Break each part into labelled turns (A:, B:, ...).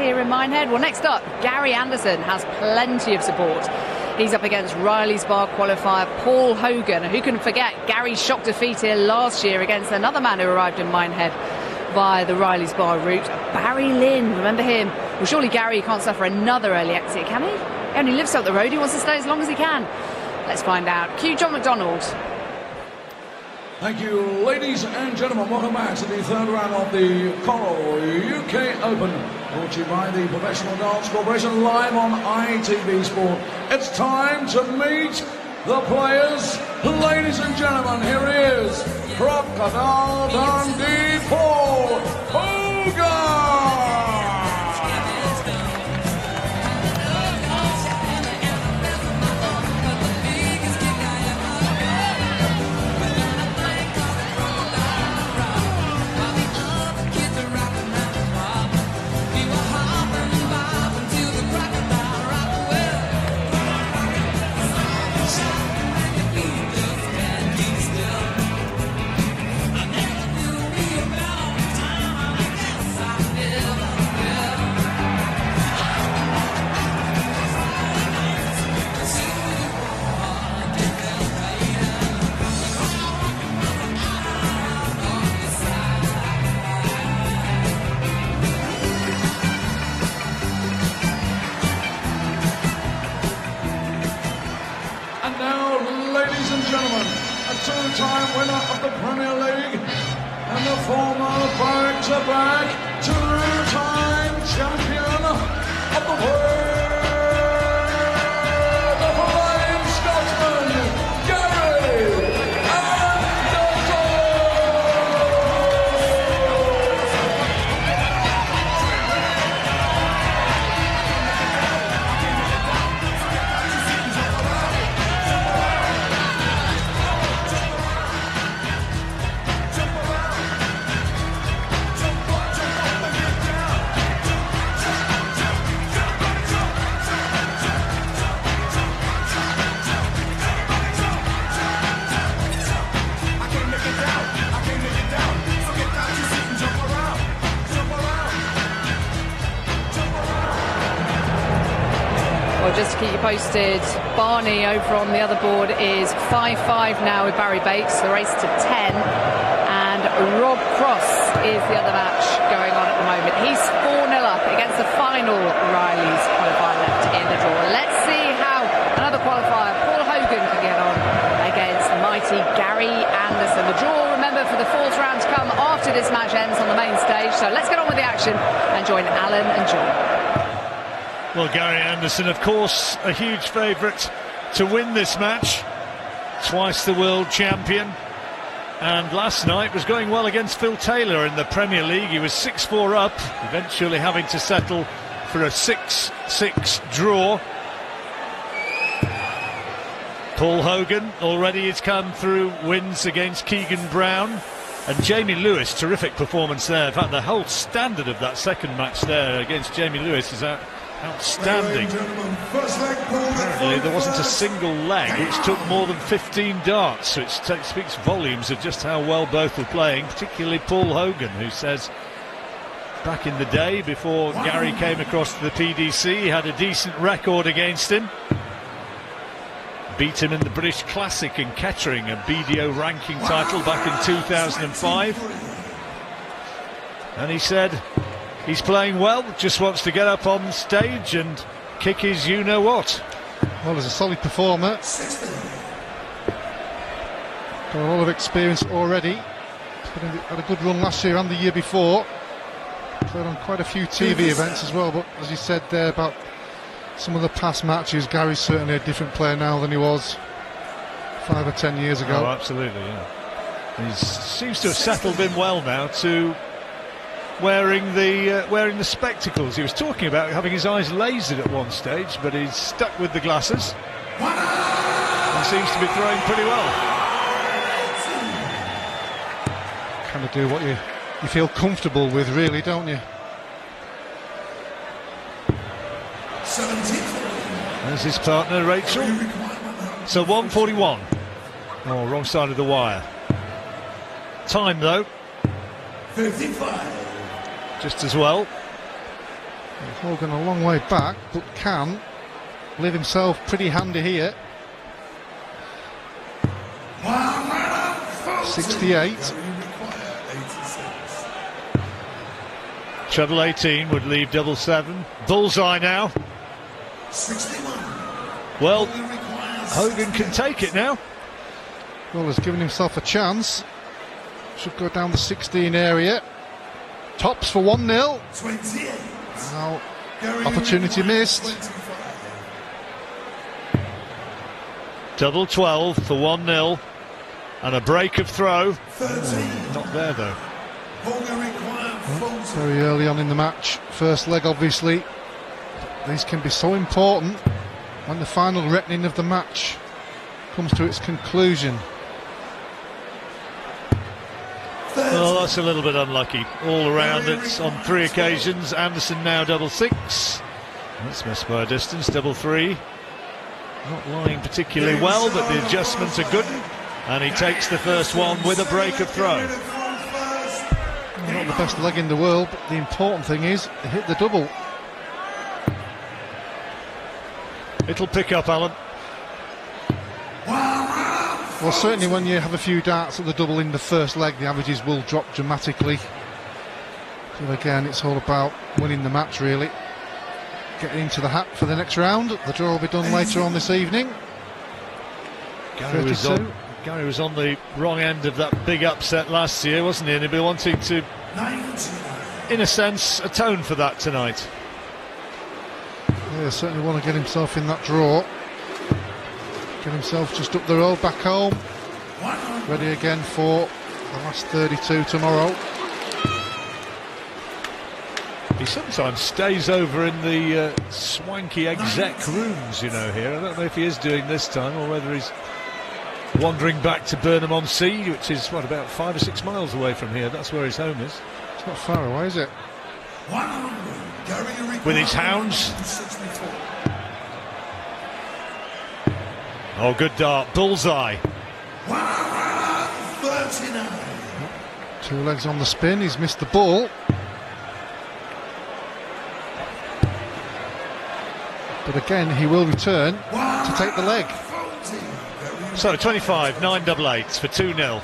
A: here in Minehead? Well, next up, Gary Anderson has plenty of support. He's up against Riley's Bar qualifier Paul Hogan. Who can forget Gary's shock defeat here last year against another man who arrived in Minehead via the Riley's Bar route, Barry Lynn. Remember him? Well, surely Gary can't suffer another early exit, can he? He only lives up the road. He wants to stay as long as he can. Let's find out. Cue John McDonald.
B: Thank you, ladies and gentlemen. Welcome back to the third round of the Coral UK Open, brought to you by the Professional Darts Corporation, live on ITV Sport. It's time to meet the players. Ladies and gentlemen, here he is, Crocodile Dundee, Paul Hogan. Gentlemen, a two-time winner of the Premier League and the former back-to-back two-time champion of the world, the Flying Scotsman, Gary Anderson!
A: Well, just to keep you posted, Barney over on the other board is 5-5 now with Barry Bates, the race to 10. And Rob Cross is the other match going on at the moment. He's 4-0 up against the final Riley's qualifier left in the draw. Let's see how another qualifier, Paul Hogan, can get on against mighty Gary Anderson. The draw, remember, for the fourth round to come after this match ends on the main stage. So let's get on with the action and join Alan and John.
C: Well, Gary Anderson, of course, a huge favourite to win this match. Twice the world champion. And last night was going well against Phil Taylor in the Premier League. He was 6-4 up, eventually having to settle for a 6-6 draw. Paul Hogan already has come through wins against Keegan Brown. And Jamie Lewis, terrific performance there. In fact, the whole standard of that second match there against Jamie Lewis is outstanding. Apparently there wasn't a single leg which took more than 15 darts, so it speaks volumes of just how well both were playing, particularly Paul Hogan, who says back in the day before Gary came across to the PDC he had a decent record against him. Beat him in the British Classic in Kettering, a BDO ranking title back in 2005. And he said he's playing well, just wants to get up on stage and kick his you-know-what.
D: Well, he's a solid performer. Got a lot of experience already. Had a good run last year and the year before. Played on quite a few TV events as well, but as you said there about some of the past matches, Gary's certainly a different player now than he was 5 or 10 years ago.
C: Oh, absolutely, yeah. He seems to have settled in well now to wearing the spectacles. He was talking about having his eyes lasered at one stage, but he's stuck with the glasses and seems to be throwing pretty well.
D: Kind of do what you feel comfortable with, really, don't you?
C: There's his partner, Rachel. So 141. Oh, wrong side of the wire. Time, though.
B: 55.
C: Just as well.
D: Hogan a long way back, but can leave himself pretty handy here. 68.
C: Treble 18 would leave double 7. Bullseye now.
B: 61.
C: Well, Hogan can take it now.
D: Well, has given himself a chance. Should go down the 16 area. Tops for 1-0.
B: 28.
D: Now, opportunity missed.
C: Double 12 for 1-0. And a break of throw. Not there, though.
D: Very early on in the match. First leg, obviously. These can be so important when the final reckoning of the match comes to its conclusion.
C: Well, that's a little bit unlucky. All around it on 3 occasions. Anderson now double 6. That's missed by a distance. Double 3. Not lying particularly well, but the adjustments are good. And he takes the first one with a break of throw.
D: Not the best leg in the world, but the important thing is they hit the double.
C: It'll pick up, Alan.
D: Well, certainly when you have a few darts at the double in the first leg, the averages will drop dramatically. But again, it's all about winning the match, really. Getting into the hat for the next round. The draw will be done later on this evening.
C: Gary was on the wrong end of that big upset last year, wasn't he? And he'll be wanting to, in a sense, atone for that tonight.
D: Yeah, certainly want to get himself in that draw. Get himself just up the road back home. Ready again for the last 32 tomorrow.
C: He sometimes stays over in the swanky exec rooms, you know, here. I don't know if he is doing this time or whether he's wandering back to Burnham-on-Sea, which is, what, about 5 or 6 miles away from here. That's where his home is.
D: It's not far away, is it?
C: With his hounds. Oh, good dart. Bullseye.
D: 2 legs on the spin. He's missed the ball. But again, he will return to take the leg.
C: So 25, 9 double 8s for 2-0.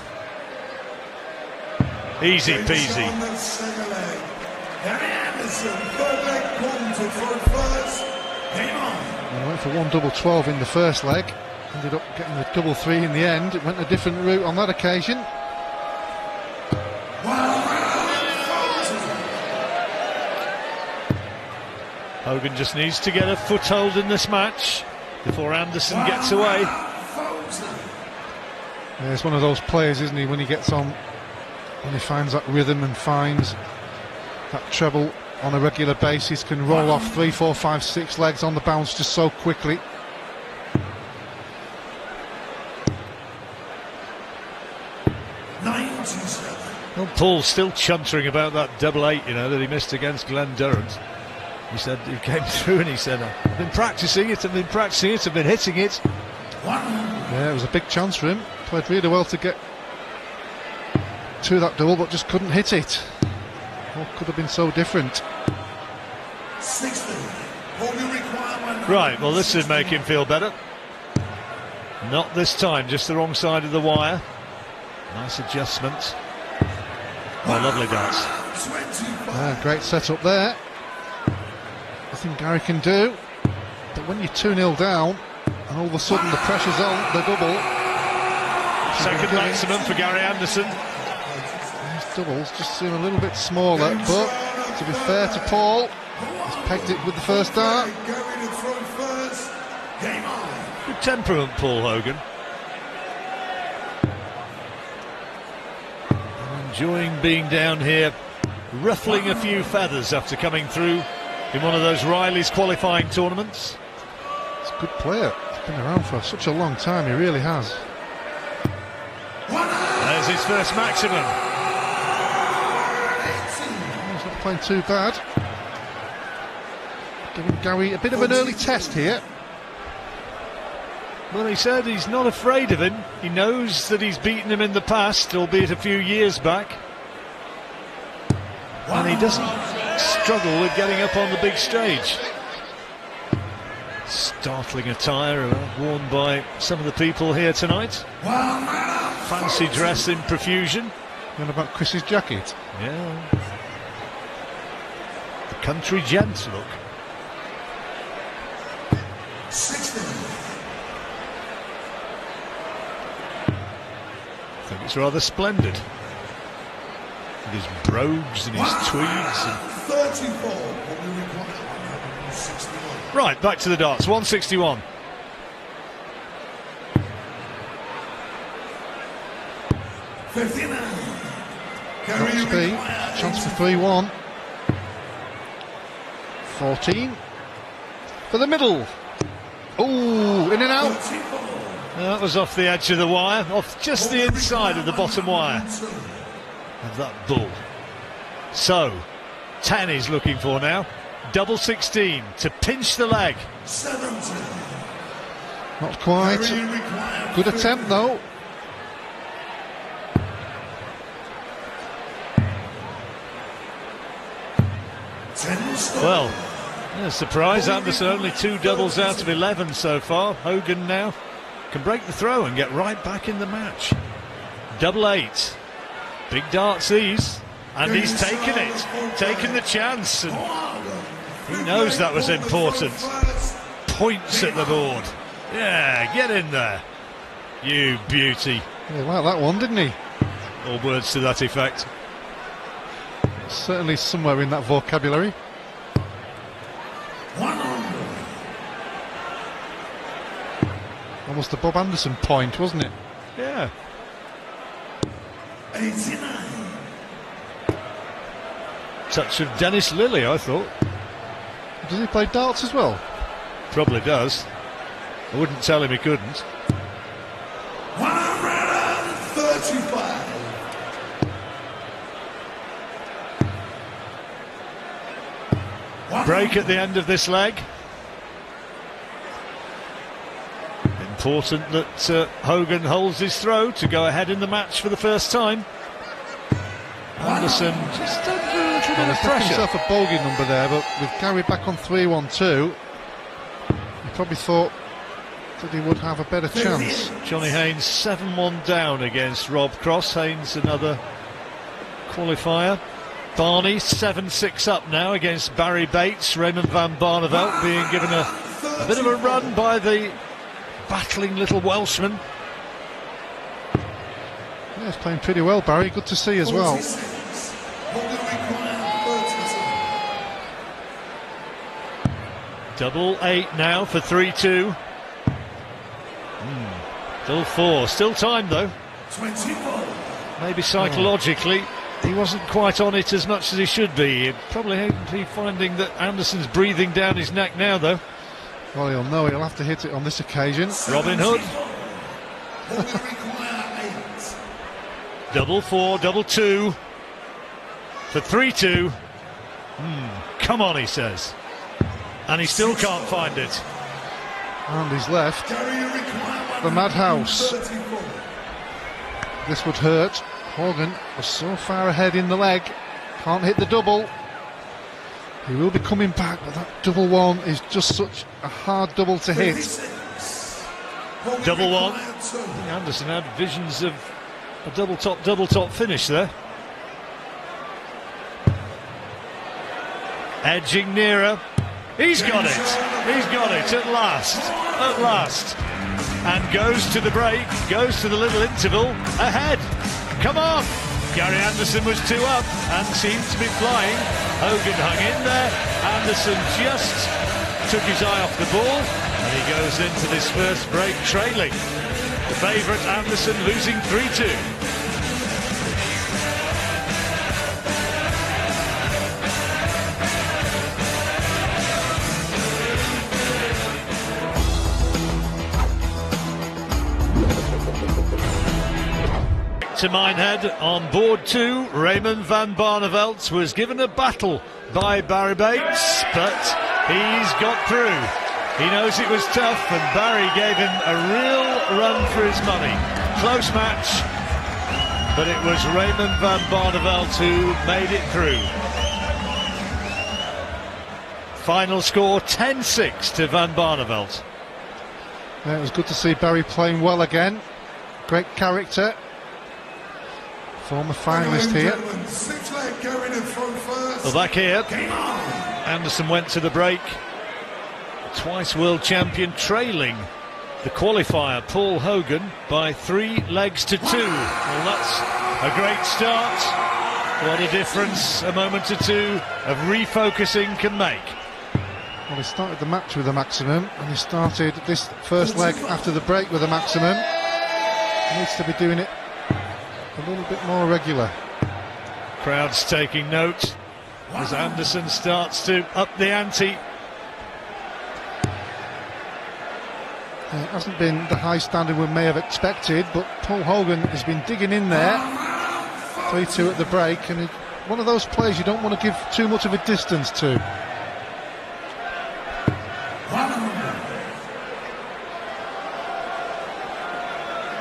C: Easy peasy.
D: He went for 1 double 12 in the first leg. Ended up getting the double 3 in the end. It went a different route on that occasion.
C: Hogan just needs to get a foothold in this match before Anderson gets away.
D: Yeah, it's one of those players, isn't he, when he gets on, when he finds that rhythm and finds that treble on a regular basis, can roll off 3, 4, 5, 6 legs on the bounce just so quickly.
C: Well, Paul's still chuntering about that double 8, you know, that he missed against Glenn Durrant. He said he came through and he said, I've been practicing it, I've been hitting it.
D: Yeah, it was a big chance for him. Played really well to get to that double, but just couldn't hit it. What could have been so different?
C: Right, well, this should make him feel better. Not this time, just the wrong side of the wire. Nice adjustment. Oh, lovely darts.
D: Great setup there. Nothing Gary can do. But when you're 2-0 down, and all of a sudden the pressure's on the double.
C: Second maximum for Gary Anderson.
D: These doubles just seem a little bit smaller, but to be fair to Paul, he's pegged it with the first dart.
C: Good temperament, Paul Hogan. Enjoying being down here, ruffling a few feathers after coming through in one of those Riley's qualifying tournaments.
D: He's a good player. He's been around for such a long time, he really has.
C: There's his first maximum.
D: He's not playing too bad. Giving Gary a bit of an early test here.
C: Well, he said he's not afraid of him. He knows that he's beaten him in the past, albeit a few years back. And he doesn't struggle with getting up on the big stage. Startling attire worn by some of the people here tonight. Fancy dress in profusion.
D: And about Chris's jacket.
C: Yeah. The country gent look.
B: 60.
C: I think it's rather splendid. With his brogues and his tweeds. And
B: 34. What we require. 161.
C: Right, back to the darts. 161.
D: Got to be. Chance for 3-1. 14. For the middle. Oh, in and out.
C: That was off the edge of the wire, off just the inside of the bottom wire of that bull. So, 10 he's looking for now. Double 16 to pinch the leg.
B: 70.
D: Not quite. Good attempt though.
C: Well, yeah, surprise, Anderson only 2 doubles out of 11 so far. Hogan now can break the throw and get right back in the match. Double 8. Big darts these. And he's taken it. Taken the chance. And he knows that was important. Points at the board. Yeah, get in there. You beauty.
D: He liked that one, didn't he?
C: All words to that effect.
D: Certainly somewhere in that vocabulary.
B: 100.
D: Almost a Bob Anderson point, wasn't it?
C: Yeah.
B: 89.
C: Touch of Dennis Lilly, I thought.
D: Does he play darts as well?
C: Probably does. I wouldn't tell him he couldn't.
B: 135.
C: Break at the end of this leg. Important that Hogan holds his throw to go ahead in the match for the first time. Anderson just under a little bit of pressure.
D: Himself a bogey number there, but with Gary back on 3-1-2, he probably thought that he would have a better chance.
C: Johnny Haynes 7-1 down against Rob Cross. Haynes another qualifier. Barney 7-6 up now against Barry Bates. Raymond van Barneveld being given a bit of a run by the battling little Welshman.
D: Yeah, he's playing pretty well, Barry. Good to see as well.
C: Double 8 now for 3-2. Still 4. Still time though.
B: 24.
C: Maybe psychologically he wasn't quite on it as much as he should be. Probably finding that Anderson's breathing down his neck now though.
D: Well, he'll know he'll have to hit it on this occasion.
C: Robin Hood. Double 4, double 2 for 3-2. Come on, he says. And he still can't find it.
D: And he's left the madhouse. This would hurt. Hogan was so far ahead in the leg. Can't hit the double. He will be coming back, but that double 1 is just such a hard double to hit.
C: Double 1. Anderson had visions of a double top finish there. Edging nearer. He's got it. He's got it at last. At last. And goes to the break. Goes to the little interval. Ahead. Come on. Gary Anderson was 2 up and seemed to be flying. Hogan hung in there. Anderson just took his eye off the ball. And he goes into this first break trailing. The favourite Anderson losing 3-2. To Minehead on board 2. Raymond van Barneveld was given a battle by Barry Bates, but he's got through. He knows it was tough, and Barry gave him a real run for his money. Close match, but it was Raymond van Barneveld who made it through. Final score 10-6 to Van Barneveld.
D: Yeah, it was good to see Barry playing well again. Great character. Former finalist here.
C: Well, back here, Anderson went to the break. Twice world champion, trailing the qualifier Paul Hogan by 3 legs to 2. Well, that's a great start. What a difference a moment or two of refocusing can make.
D: Well, he started the match with a maximum, and he started this first leg after the break with a maximum. He needs to be doing it a little bit more regular.
C: Crowd's taking note as Anderson starts to up the ante.
D: It hasn't been the high standard we may have expected, but Paul Hogan has been digging in there. 3-2 at the break, and one of those players you don't want to give too much of a distance to.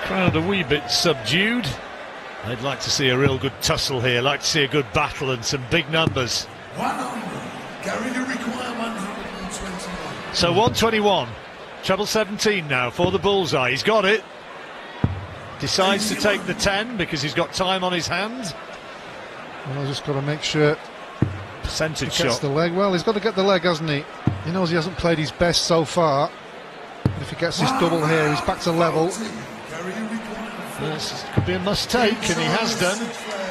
C: Crowd a wee bit subdued. I'd like to see a real good tussle here, like to see a good battle and some big numbers. So 121, treble 17 now for the bullseye. He's got it. Decides to take the 10 because he's got time on his hand.
D: Well, he's just got to make sure
C: percentage
D: he gets
C: shot.
D: the leg. Well, he's got to get the leg, hasn't he? He knows he hasn't played his best so far. But if he gets this double here, he's back to level.
C: This could be a must-take, and he has done.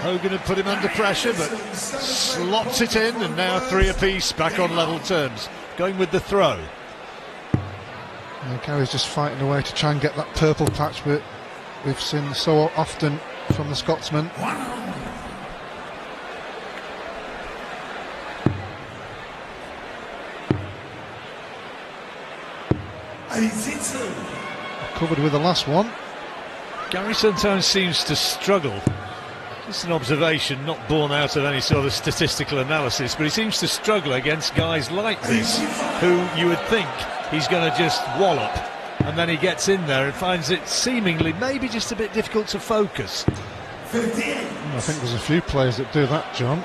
C: Hogan had put him under pressure, but slots it in, and now 3 apiece, back on level terms. Going with the throw.
D: And Gary's just fighting away to try and get that purple patch we've seen so often from the Scotsman. Covered with the last one.
C: Gary sometimes seems to struggle. Just an observation, not born out of any sort of statistical analysis, but he seems to struggle against guys like this, who you would think he's going to just wallop, and then he gets in there and finds it seemingly maybe just a bit difficult to focus.
D: I think there's a few players that do that, John.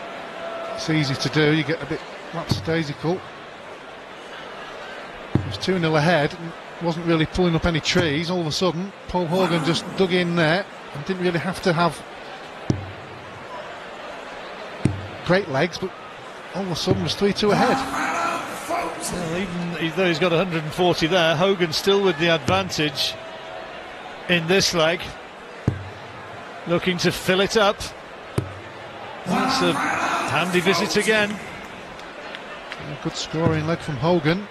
D: It's easy to do, you get a bit lapsadaisical. He was 2-0 ahead and wasn't really pulling up any trees. All of a sudden, Paul Hogan just dug in there and didn't really have to have great legs, but all of a sudden was 3-2 ahead.
C: Well, even though he's got 140 there, Hogan still with the advantage in this leg, looking to fill it up. That's a handy visit again.
D: A good scoring leg from Hogan.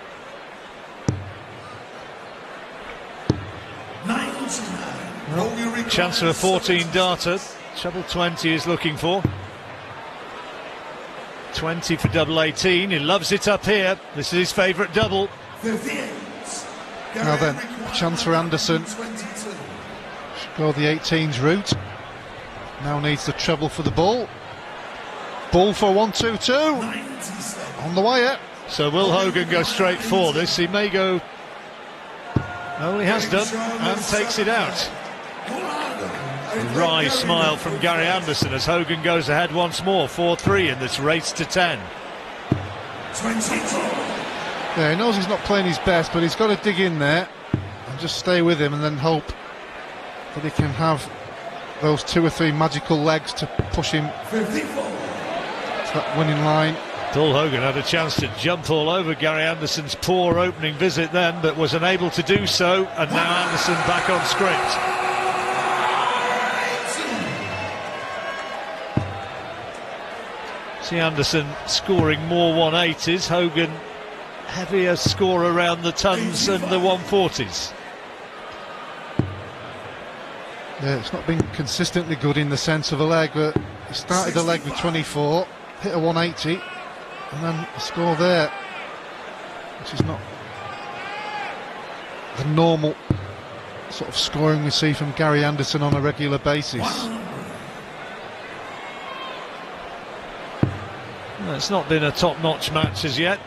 C: Well, chance of a 14 darter. Treble 20 is looking for. 20 for double 18. He loves it up here. This is his favourite double.
D: Now then, a chance for Anderson. Should go the 18s route. Now needs the treble for the bull. Bull for 1-2-2. On the wire.
C: So will Hogan go straight for this? He may go. Oh, he has done, and takes it out. A wry smile from Gary Anderson as Hogan goes ahead once more, 4-3 in this race to 10.
D: Yeah, he knows he's not playing his best, but he's got to dig in there and just stay with him and then hope that he can have those 2 or 3 magical legs to push him to that winning line.
C: Paul Hogan had a chance to jump all over Gary Anderson's poor opening visit then, but was unable to do so, and now Anderson back on script. See Anderson scoring more 180s, Hogan heavier score around the tons and the 140s.
D: Yeah, it's not been consistently good in the sense of a leg, but he started the leg with 24, hit a 180, and then a score there, which is not the normal sort of scoring we see from Gary Anderson on a regular basis.
C: Well, it's not been a top-notch match as yet,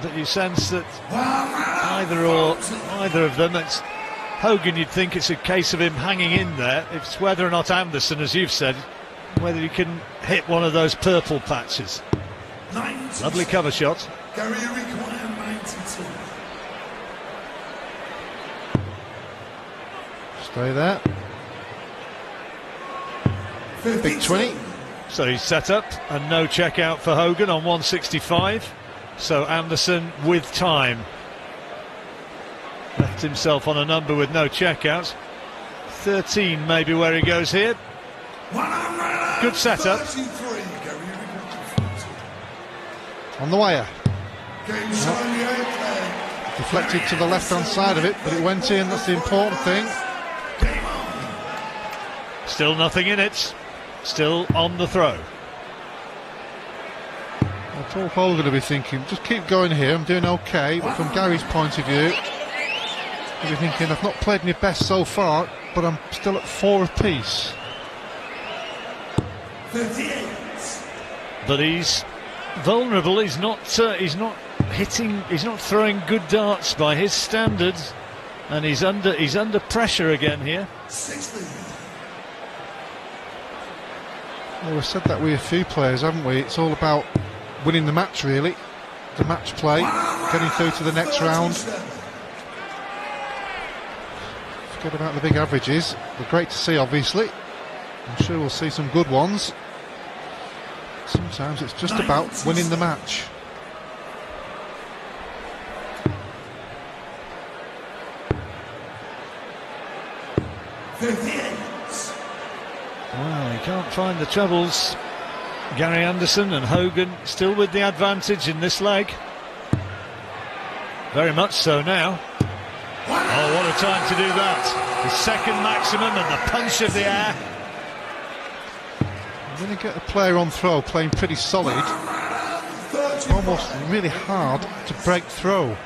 C: but you sense that either of them, it's Hogan, you'd think it's a case of him hanging in there. It's whether or not Anderson, as you've said, whether he can hit one of those purple patches. Lovely cover shot.
E: Gary, you require 92.
D: Stay there. Big 20.
C: So he's set up and no check out for Hogan on 165. So Anderson with time. Left himself on a number with no checkouts. 13 maybe where he goes here. Good setup.
D: On the wire. Deflected to the left-hand side of it, but it went in. That's the important thing.
C: Still nothing in it. Still on the throw.
D: Well, Paul Hogan will be thinking, just keep going here, I'm doing okay. But from Gary's point of view, he'll be thinking, I've not played my best so far, but I'm still at 4 apiece.
E: 38.
C: But he's vulnerable. He's not hitting. He's not throwing good darts by his standards, and he's under pressure again here.
E: 60.
D: Well, we've said that with a few players, haven't we? It's all about winning the match, really. The match play, getting through to the next round. Forget about the big averages. They're great to see, obviously. I'm sure we'll see some good ones. Sometimes it's just about winning the match.
C: Well, he can't find the trebles. Gary Anderson and Hogan still with the advantage in this leg. Very much so now. Oh, what a time to do that. The second maximum and the punch of the air.
D: When you get a player on throw playing pretty solid, it's almost really hard to break throw.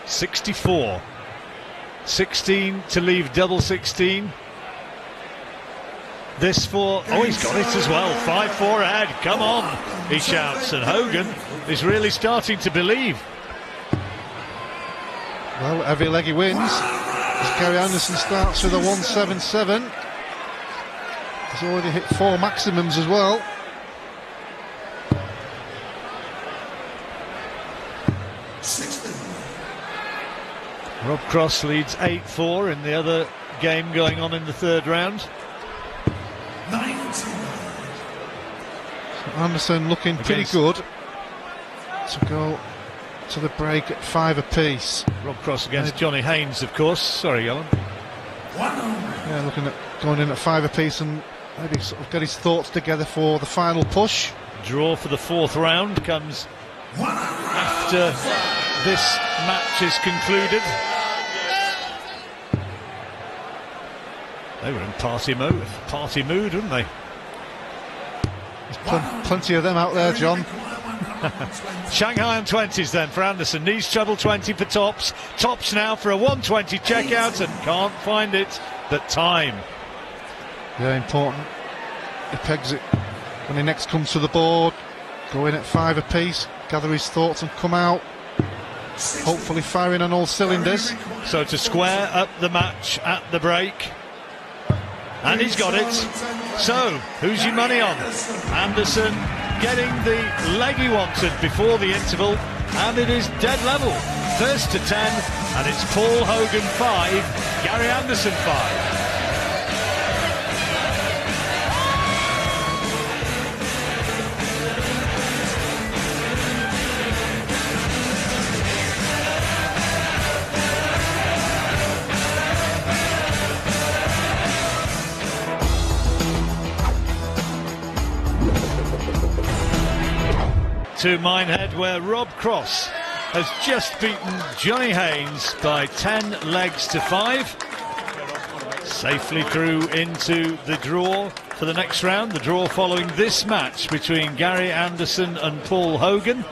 C: 64. 16 to leave double 16. This for, oh, he's got it as well. 5-4 ahead, come on, he shouts, and Hogan is really starting to believe.
D: Well, every leg he wins, as Gary Anderson starts with a 177. He's already hit 4 maximums as well.
C: Rob Cross leads 8-4 in the other game going on in the third round.
D: Anderson looking pretty good to go to the break at 5 apiece.
C: Rob Cross against Johnny Haynes, of course. Sorry, Alan.
D: Yeah, looking at going in at 5 apiece and maybe sort of get his thoughts together for the final push.
C: Draw for the fourth round comes after this match is concluded. They were in party mood, weren't they?
D: There's plenty of them out there, John.
C: Shanghai on 20s then for Anderson. Needs treble 20 for tops. Tops now for a 120 checkout and can't find it, but time.
D: Yeah, important. He pegs it when he next comes to the board. Go in at 5 apiece, gather his thoughts and come out. Hopefully firing on all cylinders.
C: So to square up the match at the break. And he's got it. So, who's your money on? Anderson getting the leg he wanted before the interval, and it is dead level. First to 10, and it's Paul Hogan 5, Gary Anderson 5. To Minehead, where Rob Cross has just beaten Johnny Haynes by 10 legs to 5. Safely through into the draw for the next round. The draw following this match between Gary Anderson and Paul Hogan,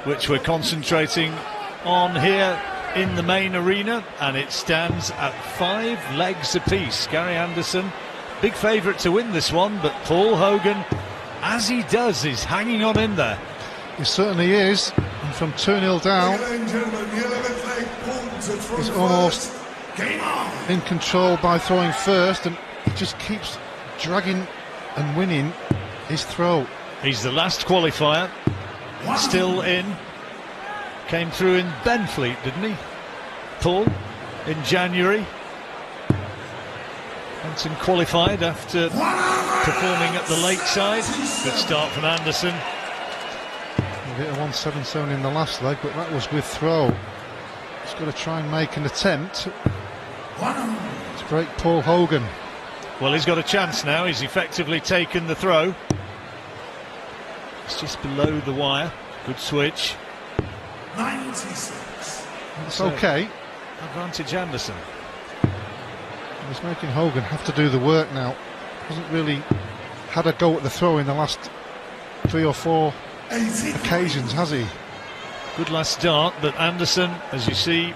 C: which we're concentrating on here in the main arena, and it stands at 5 legs apiece. Gary Anderson, big favourite to win this one, but Paul Hogan, as he does, is hanging on in there.
D: He certainly is, and from 2-0 down, he's almost in control by throwing first, and he just keeps dragging and winning his throw.
C: He's the last qualifier, still in. Came through in Benfleet, didn't he? Paul, in January. Benson qualified after performing at the Lakeside. Good start from Anderson.
D: A bit of 177 in the last leg, but that was with throw. He's got to try and make an attempt to break Paul Hogan.
C: Well, he's got a chance now. He's effectively taken the throw. It's just below the wire. Good switch.
E: 96.
D: It's okay.
C: Advantage Anderson.
D: He's making Hogan have to do the work now. Hasn't really had a go at the throw in the last 3 or 4 occasions, has he?
C: Good last start, but Anderson, as you see,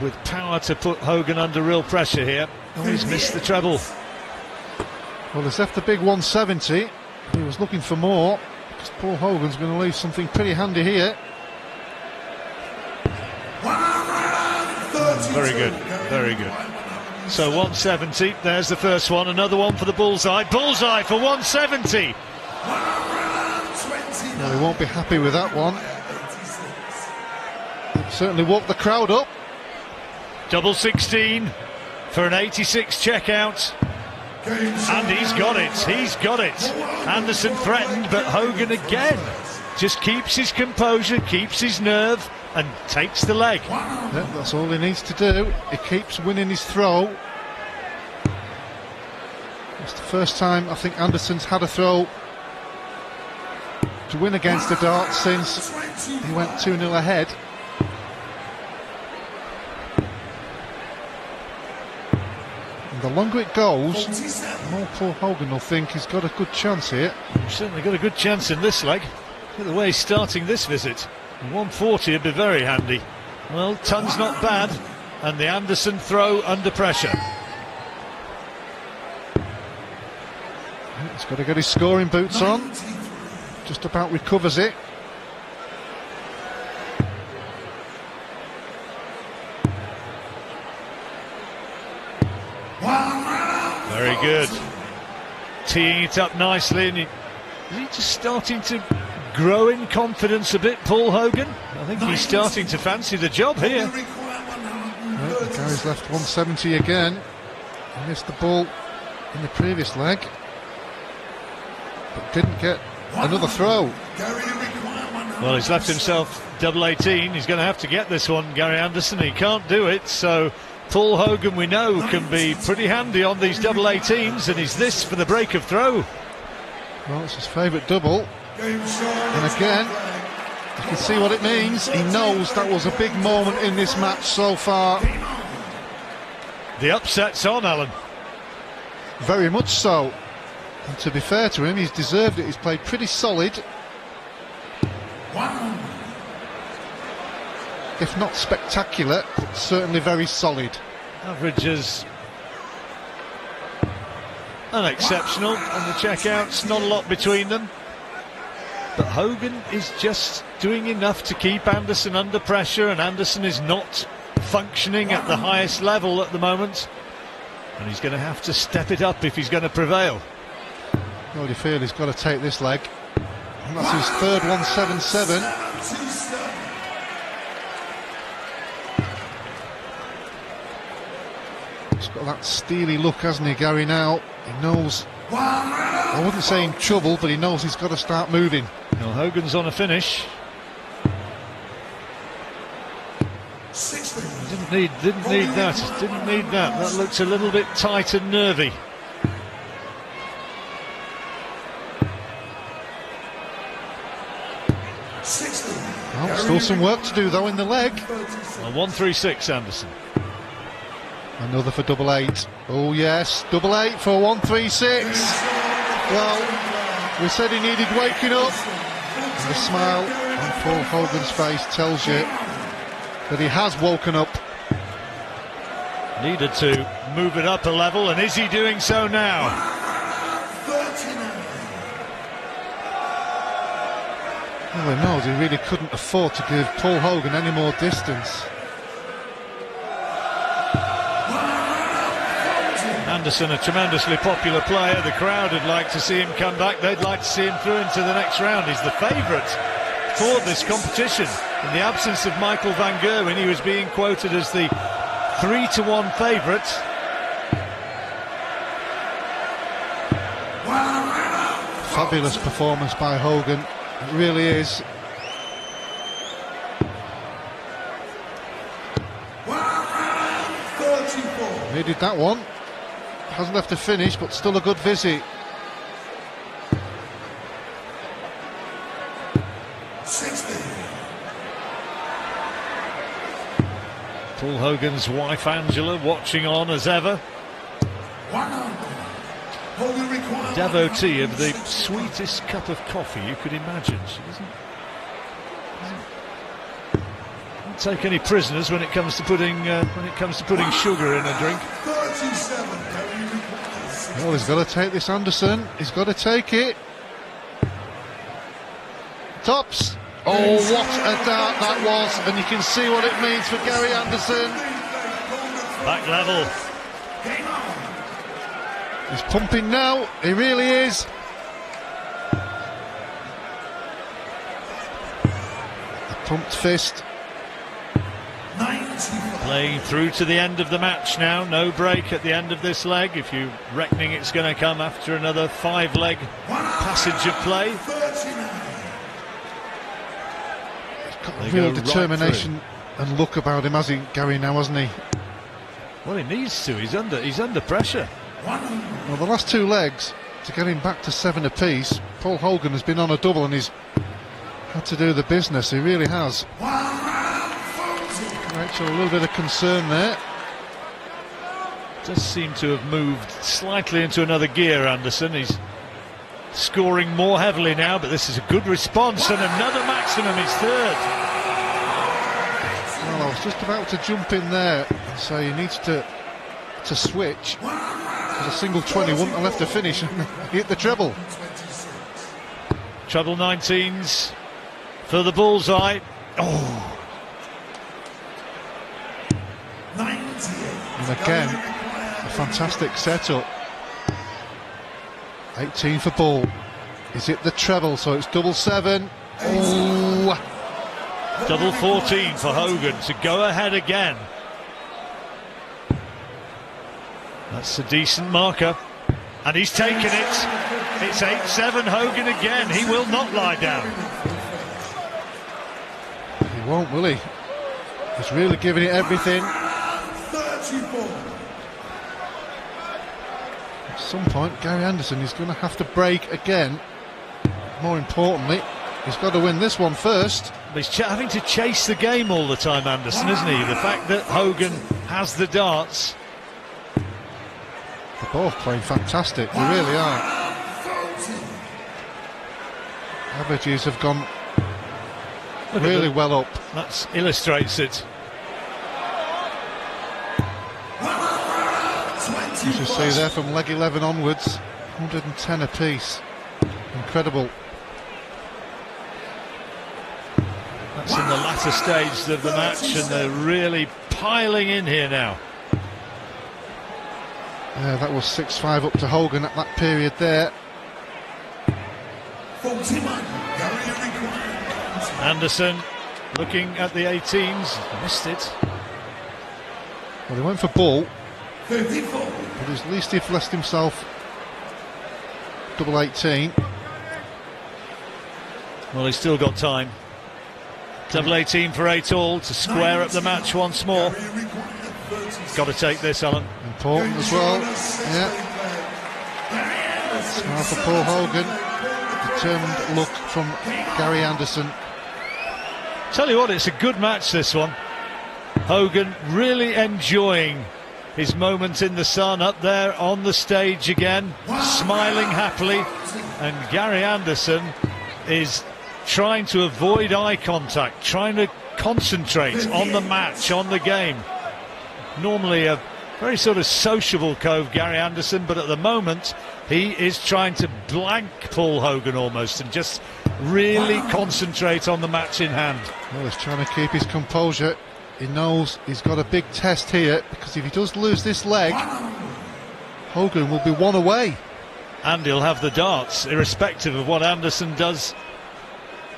C: with power to put Hogan under real pressure here. Oh, he's missed the treble.
D: Well, he's left the big 170. He was looking for more, because Paul Hogan's going to leave something pretty handy here.
C: Very good, very good. So 170, there's the first one, another one for the bullseye. Bullseye for 170!
D: Well, he won't be happy with that one. Certainly woke the crowd up.
C: Double 16 for an 86 checkout. And he's got it. Anderson threatened, but Hogan again just keeps his composure, keeps his nerve, and takes the leg.
D: Yeah, that's all he needs to do. He keeps winning his throw. It's the first time I think Anderson's had a throw to win against the darts since he went 2-0 ahead. And the longer it goes, the more Paul Hogan will think he's got a good chance here.
C: He's certainly got a good chance in this leg. Look at the way he's starting this visit. 140 would be very handy. Well, ton's not bad, and the Anderson throw under pressure.
D: He's got to get his scoring boots on. Just about recovers it.
C: Very good. Teeing it up nicely, and is he just starting to grow in confidence a bit, Paul Hogan? I think he's starting to fancy the job here.
D: Yeah, Gary's left 170 again. He missed the ball in the previous leg, but didn't get another throw.
C: Well, he's left himself double 18. He's going to have to get this one, Gary Anderson. He can't do it, so Paul Hogan, we know, can be pretty handy on these double 18s, and is this for the break of throw?
D: Well, it's his favourite double. And again, you can see what it means. He knows that was a big moment in this match so far.
C: The upset's on, Alan.
D: Very much so. And to be fair to him, he's deserved it. He's played pretty solid. If not spectacular, but certainly very solid.
C: Averages unexceptional on the checkouts, not a lot between them. But Hogan is just doing enough to keep Anderson under pressure, and Anderson is not functioning at the highest level at the moment. And he's going to have to step it up if he's going to prevail.
D: Well, you feel he's got to take this leg. And that's his third 177. He's got that steely look, hasn't he, Gary, now? He knows, I wouldn't say in trouble, but he knows he's got to start moving.
C: Well, Hogan's on a finish. Didn't need that. That looks a little bit tight and nervy.
D: Well, still some work to do though in the leg.
C: 136 Anderson.
D: Another for double 8. Oh yes, double 8 for 136. Well, we said he needed waking up. And the smile on Paul Hogan's face tells you that he has woken up.
C: Needed to move it up a level, and is he doing so now?
D: Well, he knows he really couldn't afford to give Paul Hogan any more distance.
C: Anderson, a tremendously popular player. The crowd would like to see him come back. They'd like to see him through into the next round. He's the favourite for this competition. In the absence of Michael van Gerwen, he was being quoted as the 3-1 favourite.
D: Fabulous performance by Hogan, it really is. Needed that one. Hasn't left a finish, but still a good visit.
E: 60.
C: Paul Hogan's wife Angela watching on as ever. Devotee of the sweetest cup of coffee you could imagine. She doesn't take any prisoners when it comes to putting sugar in a drink.
D: Oh, he's got to take this, Anderson. He's got to take it. Tops. Oh, what a dart that was, and you can see what it means for Gary Anderson.
C: Back level.
D: He's pumping now, he really is. A pumped fist.
C: Playing through to the end of the match now, no break at the end of this leg, if you're reckoning it's going to come after another 5-leg passage of play.
D: He's got real determination and look about him, has he, Gary, now, hasn't he?
C: Well, he needs to, he's under pressure.
D: Well, the last 2 legs, to get him back to 7 apiece, Paul Hogan has been on a double and he's had to do the business, he really has. Rachel, a little bit of concern there.
C: Does seem to have moved slightly into another gear, Anderson. He's scoring more heavily now, but this is a good response, and another maximum, his third.
D: Well, I was just about to jump in there and say he needs to switch, because a single 20 wouldn't have left a finish and hit the treble.
C: Treble 19s for the bullseye. Oh!
D: And again, a fantastic setup. 18 for Bull. Is it the treble? So it's double 7. Oh!
C: Double 14 for Hogan to go ahead again. That's a decent marker. And he's taken it. It's 8-7 Hogan again. He will not lie down.
D: He won't, will he? He's really giving it everything. At some point, Gary Anderson is going to have to break again. More importantly, he's got to win this one first.
C: He's having to chase the game all the time, Anderson, isn't he? The fact that Hogan has the darts.
D: They're both playing fantastic, they really are. Averages have gone really well up.
C: That illustrates it.
D: As you see there, from leg 11 onwards, 110 apiece. Incredible.
C: That's in the latter stage of the match, and they're really piling in here now.
D: That was 6-5 up to Hogan at that period there.
C: Anderson looking at the 18s, missed it.
D: Well, he went for Bull, but at least he'd left himself double 18.
C: Well, he's still got time. Double 18 for 8-all to square up the match once more. Got to take this, Alan.
D: Important as well. Yeah. Smile for Paul Hogan. Determined look from Gary Anderson.
C: Tell you what, it's a good match, this one. Hogan really enjoying his moment in the sun up there on the stage again, smiling happily, and Gary Anderson is trying to avoid eye contact, trying to concentrate on the match, on the game. Normally a very sort of sociable cove, Gary Anderson, but at the moment he is trying to blank Paul Hogan almost and just really concentrate on the match in hand.
D: Well, he's trying to keep his composure. He knows he's got a big test here, because if he does lose this leg, Hogan will be one away.
C: And he'll have the darts, irrespective of what Anderson does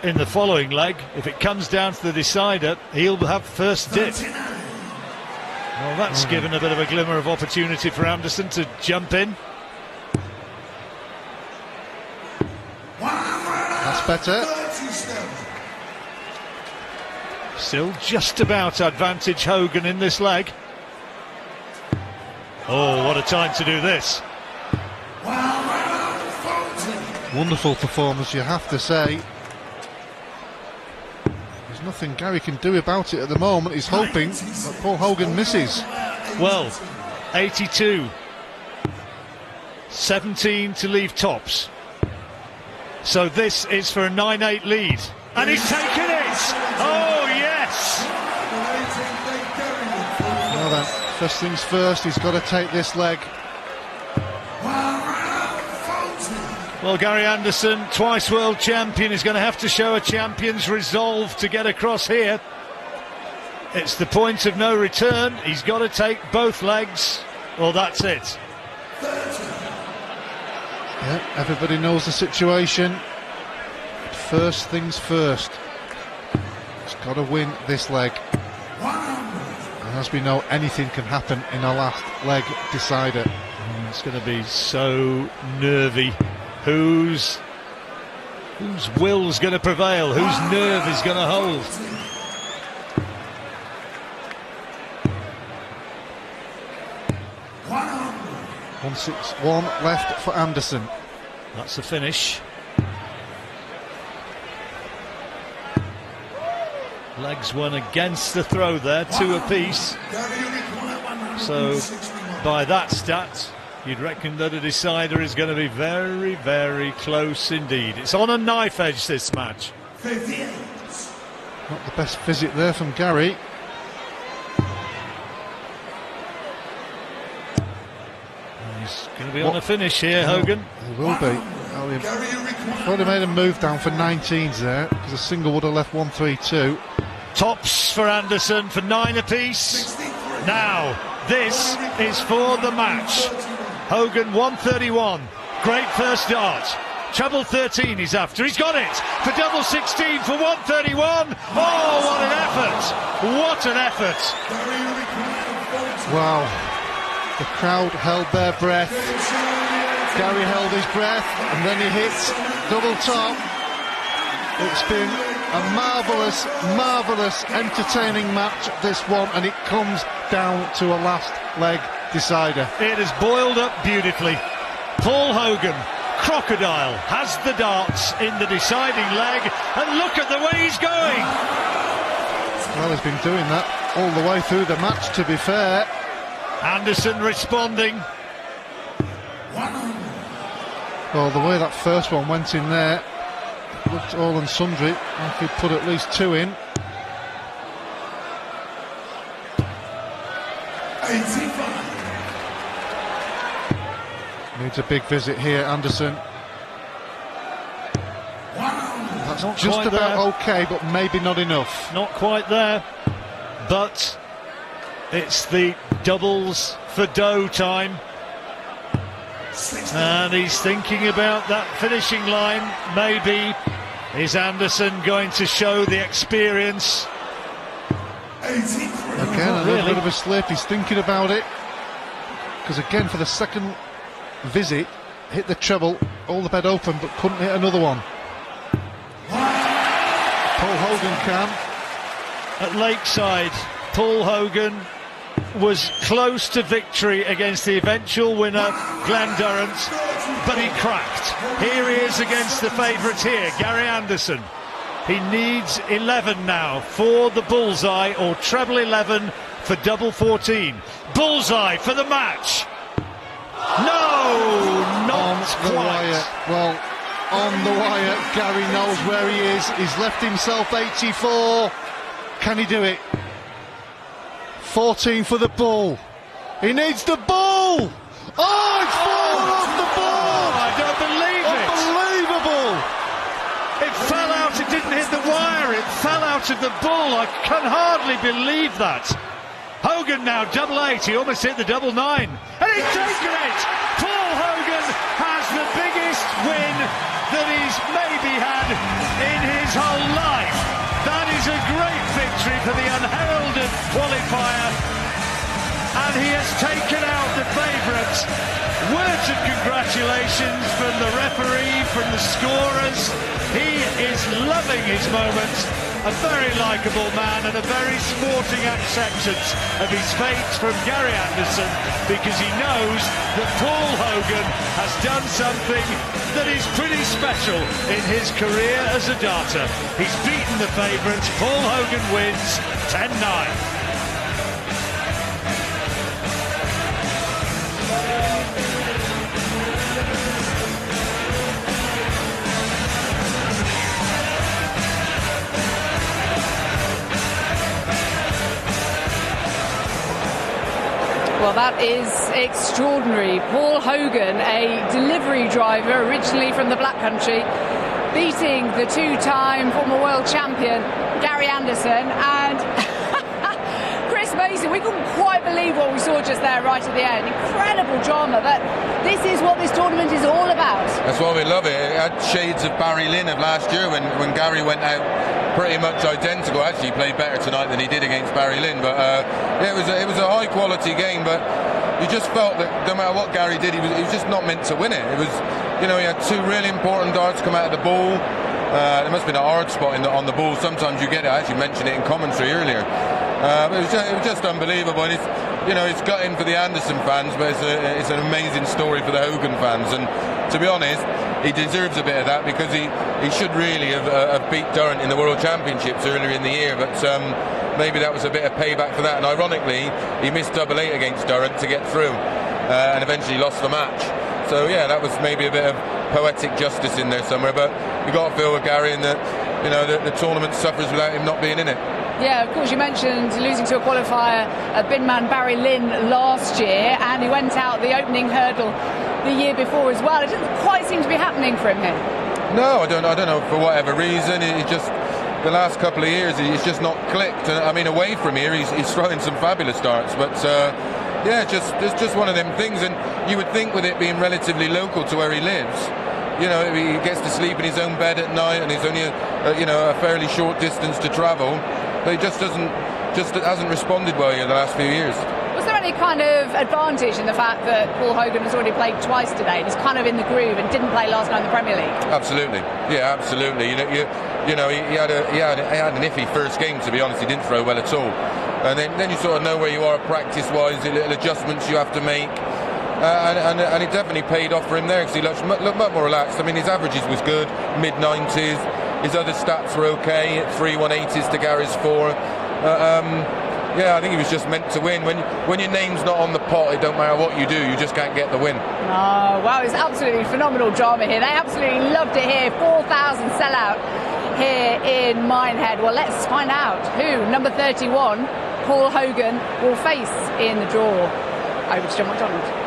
C: in the following leg. If it comes down to the decider, he'll have first dip. Well, that's given a bit of a glimmer of opportunity for Anderson to jump in.
D: That's better.
C: Still just about advantage Hogan in this leg. Oh, what a time to do this.
D: Wonderful performance, you have to say. There's nothing Gary can do about it at the moment. He's hoping that Paul Hogan misses.
C: Well, 82. 17 to leave tops. So this is for a 9-8 lead. And he's taken it! Oh, yes!
D: Well then, first things first, he's got to take this leg.
C: Well, Gary Anderson, twice world champion, is going to have to show a champion's resolve to get across here. It's the point of no return. He's got to take both legs, or that's it.
D: Yeah, everybody knows the situation. First things first. He's got to win this leg. And as we know, anything can happen in a last leg decider.
C: It's going to be so nervy. Whose will's going to prevail? Whose nerve is going to hold?
D: .161 left for Anderson.
C: That's the finish. Legs won against the throw there, 2 apiece. So by that stat, you'd reckon that a decider is going to be very, very close indeed. It's on a knife edge, this match.
D: Not the best visit there from Gary.
C: He's going to be on a finish here, Hogan.
D: He will be. I thought he made a move down for 19s there, because a single would have left 132.
C: Tops for Anderson for 9 apiece. Now, this is for the match. Hogan 131. Great first dart. Treble 13 he's after. He's got it for double 16 for 131. Oh, what an effort! What an effort!
D: Wow. The crowd held their breath. Gary held his breath, and then he hits double top. It's been a marvellous, marvellous, entertaining match, this one, and it comes down to a last leg decider.
C: It has boiled up beautifully. Paul Hogan, Crocodile, has the darts in the deciding leg, and look at the way he's going.
D: Well, he's been doing that all the way through the match, to be fair.
C: Anderson responding.
D: Well, the way that first one went in there, looked all and sundry. I could put at least 2 in. 85. Needs a big visit here, Anderson. That's
C: Not
D: just
C: quite
D: about
C: there.
D: okay, but maybe not enough.
C: Not quite there, but it's the doubles for dough time. And he's thinking about that finishing line. Maybe is Anderson going to show the experience?
D: Again, a little bit of a slip. He's thinking about it, because again, for the second visit, hit the treble, all the bed open, but couldn't hit another one. Paul Hogan can.
C: At Lakeside, Paul Hogan was close to victory against the eventual winner, Glenn Durrant, but he cracked. Here he is against the favourite here, Gary Anderson. He needs 11 now for the bullseye, or treble 11 for double 14. Bullseye for the match. No, not
D: On
C: quite.
D: the wire. Well, on the wire, Gary knows where he is. He's left himself 84. Can he do it? 14 for the bull. He needs the bull. Oh, it's fallen off the ball.
C: I don't believe it.
D: Unbelievable.
C: It fell out, it didn't hit the wire, it fell out of the bull. I can hardly believe that. Hogan now, double 8, he almost hit the double 9. And he's taken it! Paul Hogan has the the biggest win that he's maybe had in his whole life. That is a great victory for the unheralded qualifier, and he has taken out the favourites. Words of congratulations from the referee, from the scorers. He is loving his moments. A very likeable man and a very sporting acceptance of his fate from Gary Anderson, because he knows that Paul Hogan has done something that is pretty special in his career as a darter. He's beaten the favourites. Paul Hogan wins 10-9.
A: Well, that is extraordinary. Paul Hogan, a delivery driver originally from the Black Country, beating the two-time former world champion Gary Anderson, and Chris Mason. We couldn't quite believe what we saw just there right at the end. Incredible drama, but this is what this tournament is all about.
F: That's why we love it. It had shades of Barry Lynn of last year when Gary went out pretty much identical. Actually, he played better tonight than he did against Barry Lynn, but yeah, it was a high quality game, but you just felt that no matter what Gary did, he was just not meant to win it. It was, you know, he had two really important darts come out of the ball. There must have been a hard spot on the ball. Sometimes you get it. I actually mentioned it in commentary earlier. But it was just unbelievable, and it's gutting for the Anderson fans, but it's an amazing story for the Hogan fans. And to be honest, he deserves a bit of that, because he should really have beat Durrant in the World Championships earlier in the year, but maybe that was a bit of payback for that. And ironically, he missed double 8 against Durrant to get through, and eventually lost the match. So yeah, that was maybe a bit of poetic justice in there somewhere, but you got to feel with Gary, and that, you know, the tournament suffers without him not being in it.
A: Yeah, of course, you mentioned losing to a qualifier, bin man Barry Lynn last year, and he went out the opening hurdle the year before as well. It doesn't quite seem to be happening for him here.
F: No, I don't know for whatever reason. He just, the last couple of years, he's just not clicked. And I mean, away from here, he's throwing some fabulous darts, but yeah, it's just one of them things. And you would think with it being relatively local to where he lives, you know, he gets to sleep in his own bed at night, and it's only a fairly short distance to travel. But he just hasn't responded well here the last few years.
A: Was there any kind of advantage in the fact that Paul Hogan has already played twice today and is kind of in the groove and didn't play last night in the Premier League?
F: Absolutely, yeah, absolutely. You know, he had an iffy first game, to be honest. He didn't throw well at all, and then you sort of know where you are practice-wise, the little adjustments you have to make. And it definitely paid off for him there, because he looked much more relaxed. I mean, his averages was good, mid-90s. His other stats were okay, 3 180s to Gary's 4. Yeah, I think he was just meant to win. When your name's not on the pot, it don't matter what you do, you just can't get the win.
A: Oh, wow, it's absolutely phenomenal drama here. They absolutely loved it here. 4,000 sellout here in Minehead. Well, let's find out who number 31, Paul Hogan, will face in the draw. Over to John McDonald.